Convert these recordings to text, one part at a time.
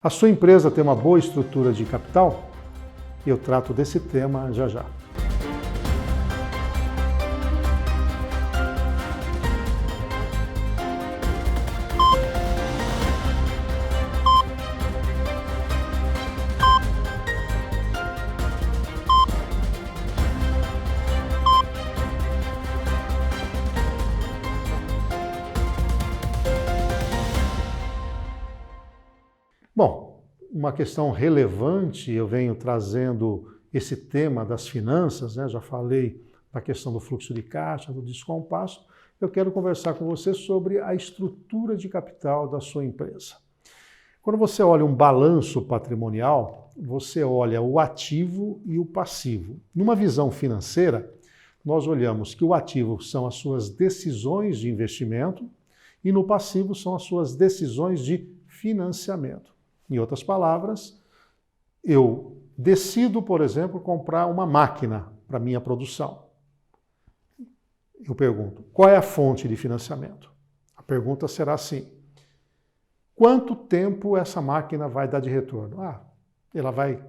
A sua empresa tem uma boa estrutura de capital? Eu trato desse tema já já. Bom, uma questão relevante, eu venho trazendo esse tema das finanças, né? Já falei da questão do fluxo de caixa, do descompasso. Eu quero conversar com você sobre a estrutura de capital da sua empresa. Quando você olha um balanço patrimonial, você olha o ativo e o passivo. Numa visão financeira, nós olhamos que o ativo são as suas decisões de investimento e no passivo são as suas decisões de financiamento. Em outras palavras, eu decido, por exemplo, comprar uma máquina para minha produção. Eu pergunto, qual é a fonte de financiamento? A pergunta será assim, quanto tempo essa máquina vai dar de retorno? Ela vai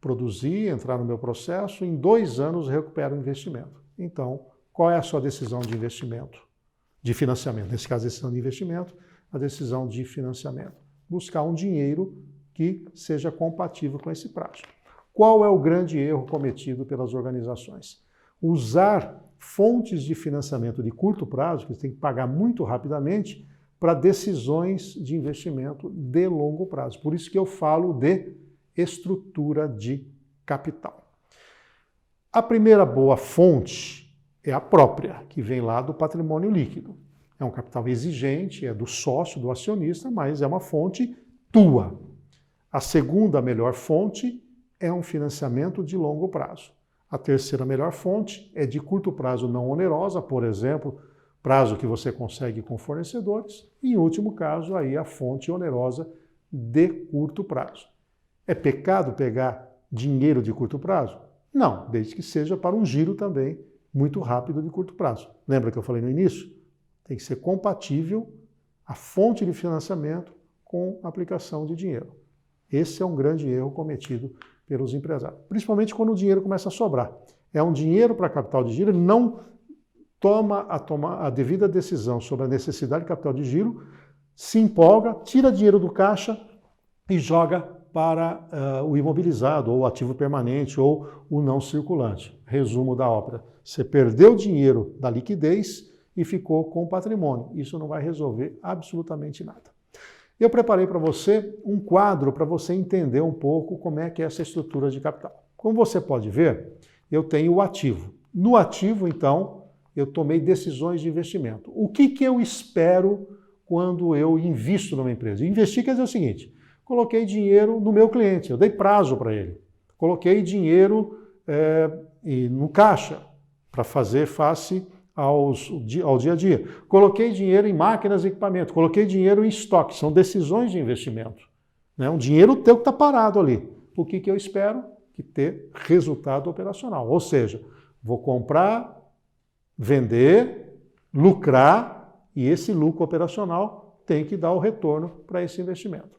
produzir, entrar no meu processo, em 2 anos recupera o investimento. Então, qual é a sua decisão de investimento? De financiamento, nesse caso, a decisão de investimento, a decisão de financiamento. Buscar um dinheiro que seja compatível com esse prazo. Qual é o grande erro cometido pelas organizações? Usar fontes de financiamento de curto prazo, que você tem que pagar muito rapidamente, para decisões de investimento de longo prazo. Por isso que eu falo de estrutura de capital. A primeira boa fonte é a própria, que vem lá do patrimônio líquido. É um capital exigente, é do sócio, do acionista, mas é uma fonte tua. A segunda melhor fonte é um financiamento de longo prazo. A terceira melhor fonte é de curto prazo não onerosa, por exemplo, prazo que você consegue com fornecedores. E, em último caso, aí a fonte onerosa de curto prazo. É pecado pegar dinheiro de curto prazo? Não, desde que seja para um giro também muito rápido de curto prazo. Lembra que eu falei no início? Tem que ser compatível a fonte de financiamento com a aplicação de dinheiro. Esse é um grande erro cometido pelos empresários, principalmente quando o dinheiro começa a sobrar. É um dinheiro para capital de giro, ele não toma a devida decisão sobre a necessidade de capital de giro, se empolga, tira dinheiro do caixa e joga para o imobilizado, ou o ativo permanente, ou o não circulante. Resumo da ópera. Você perdeu dinheiro da liquidez e ficou com patrimônio. Isso não vai resolver absolutamente nada. Eu preparei para você um quadro para você entender um pouco como é que é essa estrutura de capital. Como você pode ver, eu tenho o ativo. No ativo, então, eu tomei decisões de investimento. O que eu espero quando eu invisto numa empresa? Investir quer dizer o seguinte, coloquei dinheiro no meu cliente, eu dei prazo para ele. Coloquei dinheiro no caixa para fazer face ao dia a dia. Coloquei dinheiro em máquinas e equipamentos, coloquei dinheiro em estoque, são decisões de investimento. Né? Um dinheiro teu que está parado ali. O que eu espero? Que ter resultado operacional. Ou seja, vou comprar, vender, lucrar, e esse lucro operacional tem que dar o retorno para esse investimento.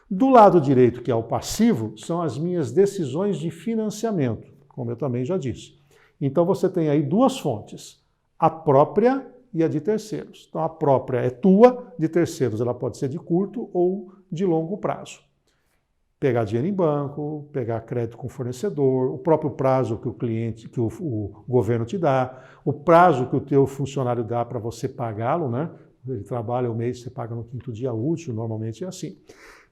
Do lado direito, que é o passivo, são as minhas decisões de financiamento, como eu também já disse. Então você tem aí 2 fontes. A própria e a de terceiros. Então a própria é tua, de terceiros ela pode ser de curto ou de longo prazo. Pegar dinheiro em banco, pegar crédito com fornecedor, o próprio prazo que o cliente, que o governo te dá, o prazo que o teu funcionário dá para você pagá-lo, né? Ele trabalha o mês, você paga no 5º dia útil, normalmente é assim.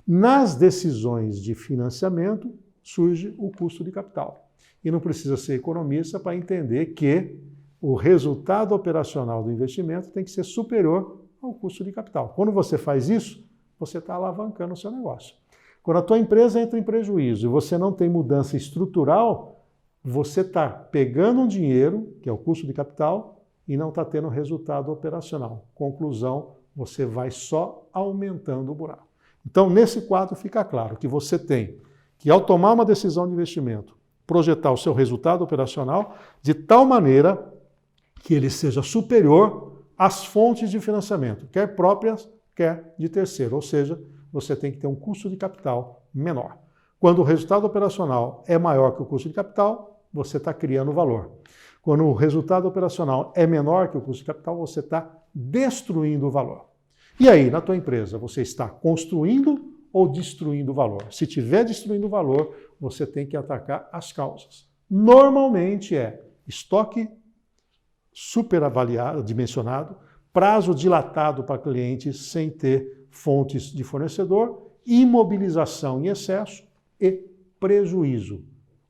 Nas decisões de financiamento surge o custo de capital. E não precisa ser economista para entender que o resultado operacional do investimento tem que ser superior ao custo de capital. Quando você faz isso, você está alavancando o seu negócio. Quando a tua empresa entra em prejuízo e você não tem mudança estrutural, você está pegando um dinheiro, que é o custo de capital, e não está tendo resultado operacional. Conclusão, você vai só aumentando o buraco. Então, nesse quadro fica claro que você tem que, ao tomar uma decisão de investimento, projetar o seu resultado operacional de tal maneira que ele seja superior às fontes de financiamento, quer próprias, quer de terceiro. Ou seja, você tem que ter um custo de capital menor. Quando o resultado operacional é maior que o custo de capital, você está criando valor. Quando o resultado operacional é menor que o custo de capital, você está destruindo o valor. E aí, na tua empresa, você está construindo ou destruindo o valor? Se estiver destruindo o valor, você tem que atacar as causas. Normalmente é estoque superavaliado, dimensionado, prazo dilatado para clientes sem ter fontes de fornecedor, imobilização em excesso e prejuízo.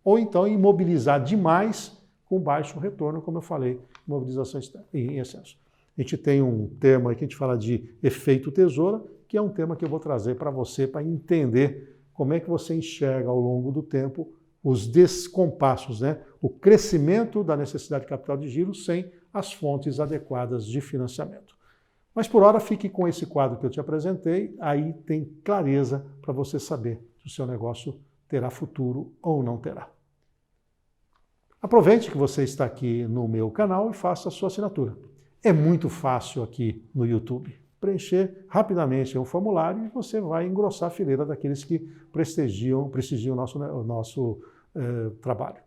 Ou então imobilizar demais com baixo retorno, como eu falei, imobilização em excesso. A gente tem um termo aí que a gente fala de efeito tesoura, que é um tema que eu vou trazer para você para entender como é que você enxerga ao longo do tempo os descompassos, né? O crescimento da necessidade de capital de giro sem as fontes adequadas de financiamento. Mas por hora fique com esse quadro que eu te apresentei, aí tem clareza para você saber se o seu negócio terá futuro ou não terá. Aproveite que você está aqui no meu canal e faça a sua assinatura. É muito fácil aqui no YouTube. Preencher rapidamente um formulário e você vai engrossar a fileira daqueles que prestigiam o nosso trabalho.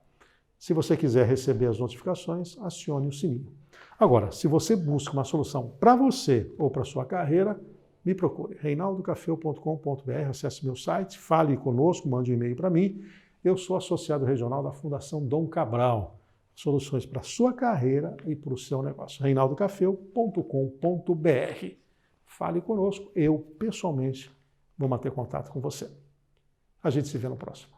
Se você quiser receber as notificações, acione o sininho. Agora, se você busca uma solução para você ou para a sua carreira, me procure. reinaldocafeu.com.br, acesse meu site, fale conosco, mande um e-mail para mim. Eu sou associado regional da Fundação Dom Cabral. Soluções para a sua carreira e para o seu negócio. reinaldocafeu.com.br. Fale conosco, eu pessoalmente vou manter contato com você. A gente se vê no próximo.